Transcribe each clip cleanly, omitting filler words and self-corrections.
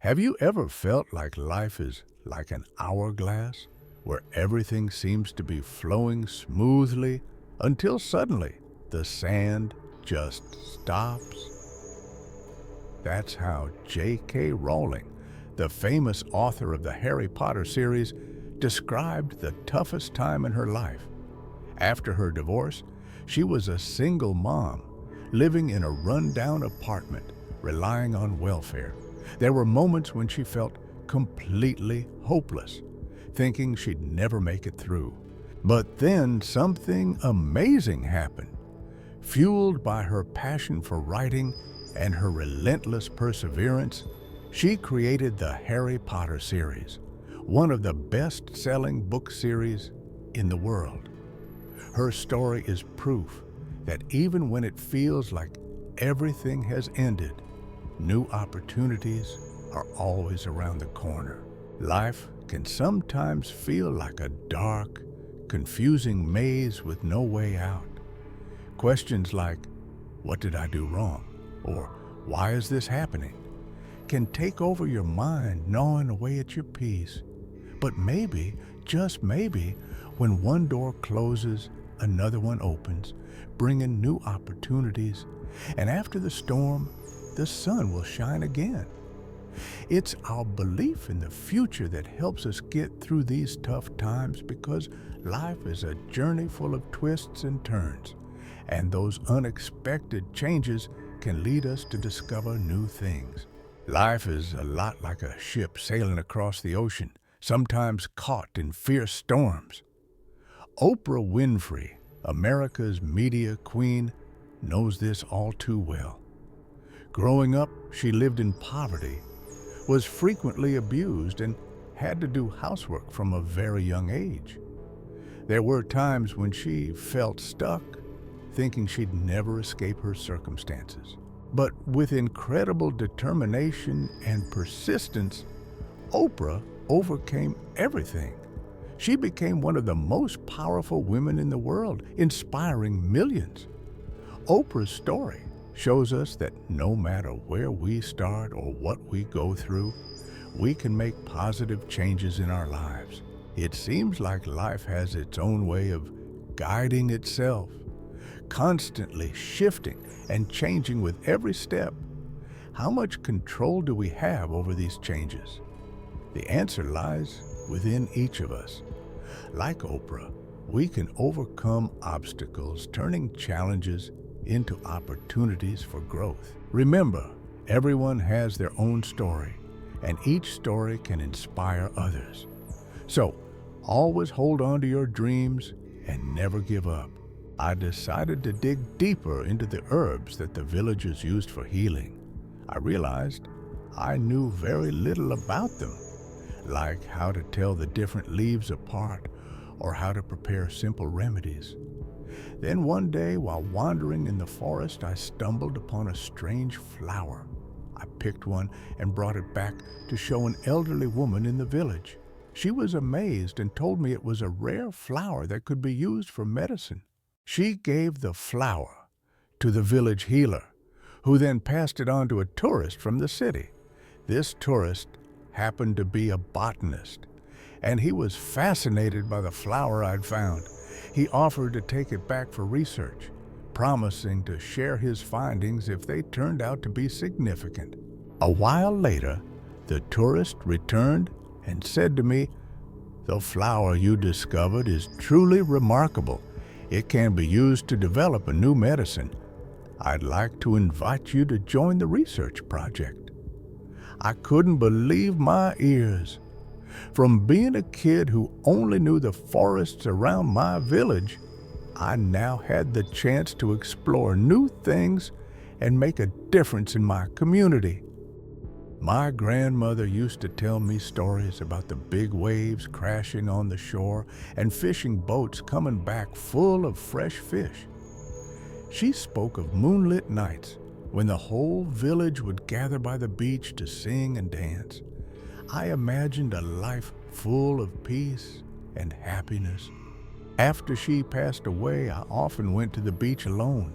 Have you ever felt like life is like an hourglass, where everything seems to be flowing smoothly until suddenly the sand just stops? That's how J.K. Rowling, the famous author of the Harry Potter series, described the toughest time in her life. After her divorce, she was a single mom, living in a rundown apartment, relying on welfare. There were moments when she felt completely hopeless, thinking she'd never make it through. But then something amazing happened. Fueled by her passion for writing and her relentless perseverance, she created the Harry Potter series, one of the best-selling book series in the world. Her story is proof that even when it feels like everything has ended, new opportunities are always around the corner. Life can sometimes feel like a dark, confusing maze with no way out. Questions like, "What did I do wrong?" or "Why is this happening?" can take over your mind, gnawing away at your peace. But maybe, just maybe, when one door closes, another one opens, bringing new opportunities, and after the storm, the sun will shine again. It's our belief in the future that helps us get through these tough times, because life is a journey full of twists and turns, and those unexpected changes can lead us to discover new things. Life is a lot like a ship sailing across the ocean, sometimes caught in fierce storms. Oprah Winfrey, America's media queen, knows this all too well. Growing up, she lived in poverty, was frequently abused, and had to do housework from a very young age. There were times when she felt stuck, thinking she'd never escape her circumstances. But with incredible determination and persistence, Oprah overcame everything. She became one of the most powerful women in the world, inspiring millions. Oprah's story shows us that no matter where we start or what we go through, we can make positive changes in our lives. It seems like life has its own way of guiding itself, constantly shifting and changing with every step. How much control do we have over these changes? The answer lies within each of us. Like Oprah, we can overcome obstacles, turning challenges into opportunities for growth. Remember, everyone has their own story, and each story can inspire others. So, always hold on to your dreams and never give up. I decided to dig deeper into the herbs that the villagers used for healing. I realized I knew very little about them, like how to tell the different leaves apart or how to prepare simple remedies. Then one day, while wandering in the forest, I stumbled upon a strange flower. I picked one and brought it back to show an elderly woman in the village. She was amazed and told me it was a rare flower that could be used for medicine. She gave the flower to the village healer, who then passed it on to a tourist from the city. This tourist happened to be a botanist, and he was fascinated by the flower I'd found. He offered to take it back for research, promising to share his findings if they turned out to be significant. A while later, the tourist returned and said to me, "The flower you discovered is truly remarkable. It can be used to develop a new medicine. I'd like to invite you to join the research project." I couldn't believe my ears. From being a kid who only knew the forests around my village, I now had the chance to explore new things and make a difference in my community. My grandmother used to tell me stories about the big waves crashing on the shore and fishing boats coming back full of fresh fish. She spoke of moonlit nights when the whole village would gather by the beach to sing and dance. I imagined a life full of peace and happiness. After she passed away, I often went to the beach alone.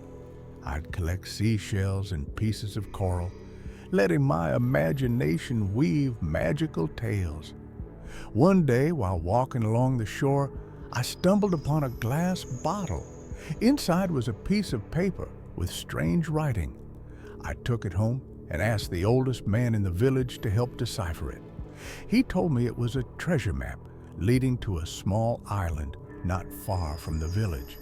I'd collect seashells and pieces of coral, letting my imagination weave magical tales. One day, while walking along the shore, I stumbled upon a glass bottle. Inside was a piece of paper with strange writing. I took it home and asked the oldest man in the village to help decipher it. He told me it was a treasure map leading to a small island not far from the village.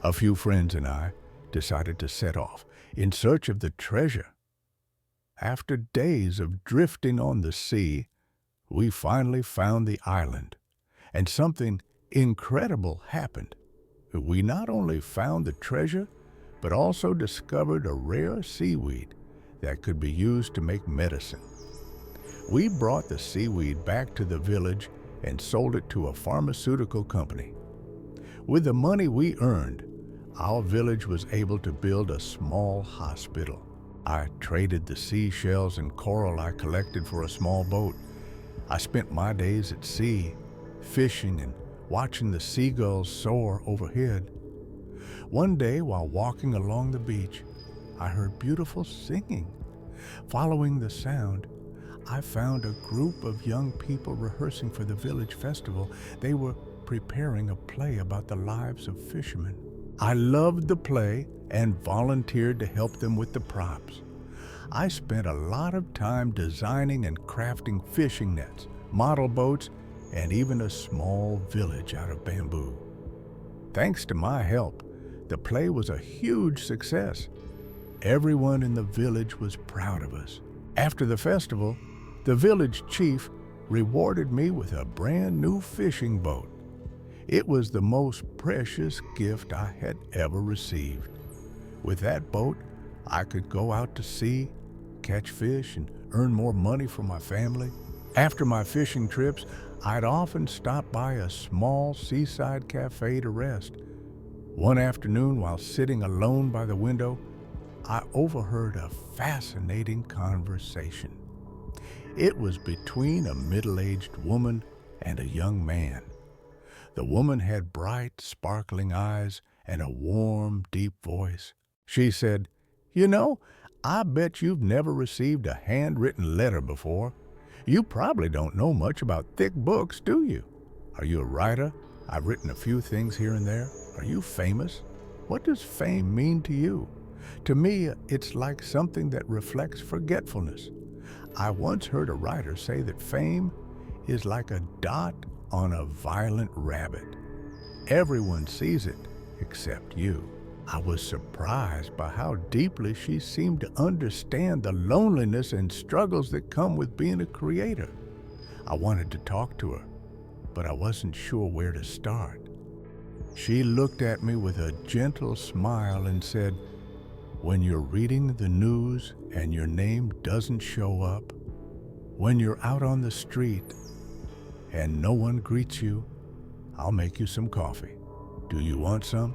A few friends and I decided to set off in search of the treasure. After days of drifting on the sea, we finally found the island, and something incredible happened. We not only found the treasure, but also discovered a rare seaweed that could be used to make medicine. We brought the seaweed back to the village and sold it to a pharmaceutical company. With the money we earned, our village was able to build a small hospital. I traded the seashells and coral I collected for a small boat. I spent my days at sea, fishing and watching the seagulls soar overhead. One day, while walking along the beach, I heard beautiful singing. Following the sound, I found a group of young people rehearsing for the village festival. They were preparing a play about the lives of fishermen. I loved the play and volunteered to help them with the props. I spent a lot of time designing and crafting fishing nets, model boats, and even a small village out of bamboo. Thanks to my help, the play was a huge success. Everyone in the village was proud of us. After the festival, the village chief rewarded me with a brand new fishing boat. It was the most precious gift I had ever received. With that boat, I could go out to sea, catch fish, and earn more money for my family. After my fishing trips, I'd often stop by a small seaside cafe to rest. One afternoon, while sitting alone by the window, I overheard a fascinating conversation. It was between a middle-aged woman and a young man. The woman had bright, sparkling eyes and a warm, deep voice. She said, "You know, I bet you've never received a handwritten letter before. You probably don't know much about thick books, do you? Are you a writer? I've written a few things here and there. Are you famous? What does fame mean to you? To me, it's like something that reflects forgetfulness. I once heard a writer say that fame is like a dot on a violent rabbit. Everyone sees it except you." I was surprised by how deeply she seemed to understand the loneliness and struggles that come with being a creator. I wanted to talk to her, but I wasn't sure where to start. She looked at me with a gentle smile and said, "When you're reading the news and your name doesn't show up, when you're out on the street and no one greets you, I'll make you some coffee. Do you want some?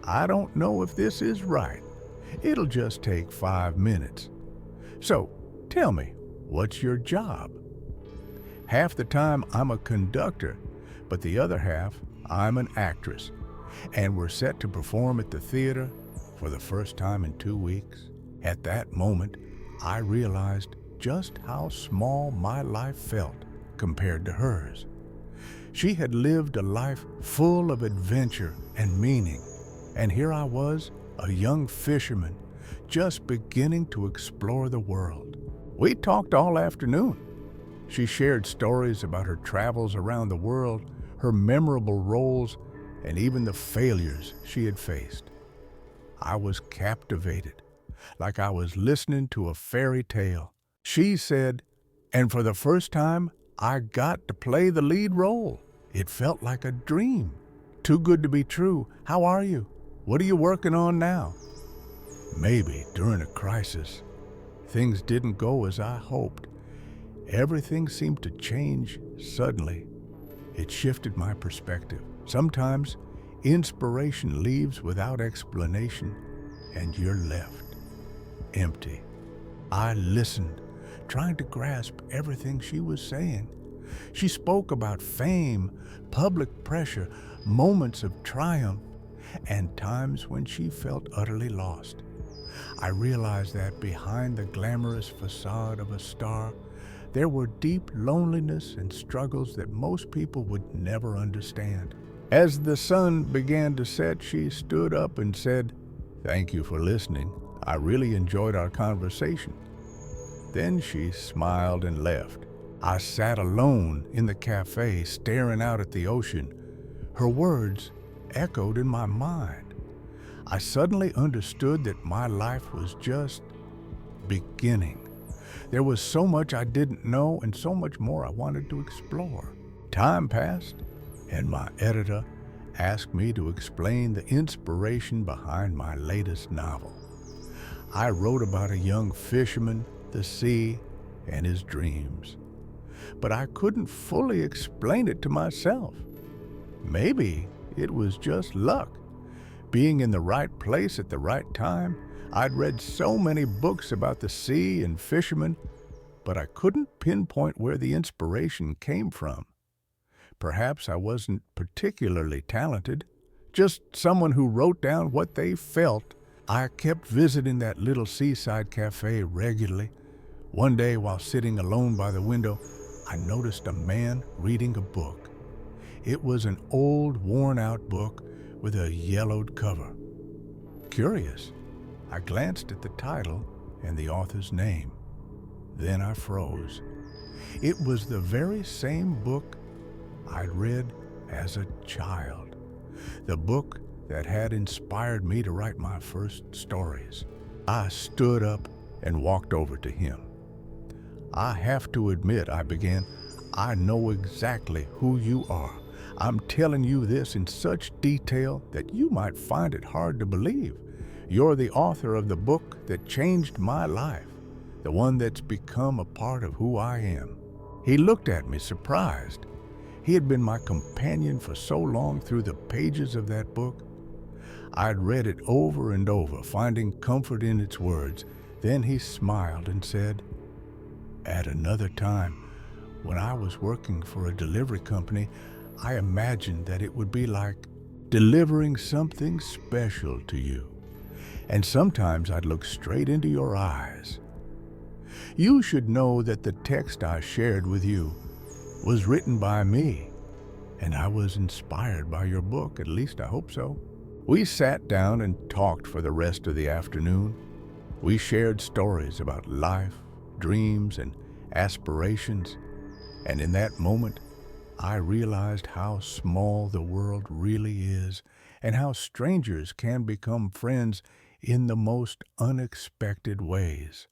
I don't know if this is right. It'll just take 5 minutes. So, tell me, what's your job?" Half the time I'm a conductor, but the other half I'm an actress, and we're set to perform at the theater for the first time in 2 weeks. At that moment, I realized just how small my life felt compared to hers. She had lived a life full of adventure and meaning, and here I was, a young fisherman, just beginning to explore the world. We talked all afternoon. She shared stories about her travels around the world, her memorable roles, and even the failures she had faced. I was captivated, like I was listening to a fairy tale. She said, "And for the first time, I got to play the lead role. It felt like a dream. Too good to be true. How are you? What are you working on now?" Maybe during a crisis, things didn't go as I hoped. Everything seemed to change suddenly. It shifted my perspective. Sometimes inspiration leaves without explanation, and you're left empty. I listened, trying to grasp everything she was saying. She spoke about fame, public pressure, moments of triumph, and times when she felt utterly lost. I realized that behind the glamorous facade of a star, there were deep loneliness and struggles that most people would never understand. As the sun began to set, she stood up and said, "Thank you for listening. I really enjoyed our conversation." Then she smiled and left. I sat alone in the cafe, staring out at the ocean. Her words echoed in my mind. I suddenly understood that my life was just beginning. There was so much I didn't know and so much more I wanted to explore. Time passed, and my editor asked me to explain the inspiration behind my latest novel. I wrote about a young fisherman, the sea, and his dreams. But I couldn't fully explain it to myself. Maybe it was just luck. Being in the right place at the right time. I'd read so many books about the sea and fishermen, but I couldn't pinpoint where the inspiration came from. Perhaps I wasn't particularly talented, just someone who wrote down what they felt. I kept visiting that little seaside cafe regularly. One day, while sitting alone by the window, I noticed a man reading a book. It was an old, worn-out book with a yellowed cover. Curious, I glanced at the title and the author's name. Then I froze. It was the very same book I'd read as a child. The book that had inspired me to write my first stories. I stood up and walked over to him. "I have to admit," I began, "I know exactly who you are. I'm telling you this in such detail that you might find it hard to believe. You're the author of the book that changed my life, the one that's become a part of who I am." He looked at me surprised. He had been my companion for so long through the pages of that book. I'd read it over and over, finding comfort in its words. Then he smiled and said, "At another time, when I was working for a delivery company, I imagined that it would be like delivering something special to you. And sometimes I'd look straight into your eyes. You should know that the text I shared with you was written by me, and I was inspired by your book, at least I hope so." We sat down and talked for the rest of the afternoon. We shared stories about life, dreams, and aspirations. And in that moment, I realized how small the world really is and how strangers can become friends in the most unexpected ways.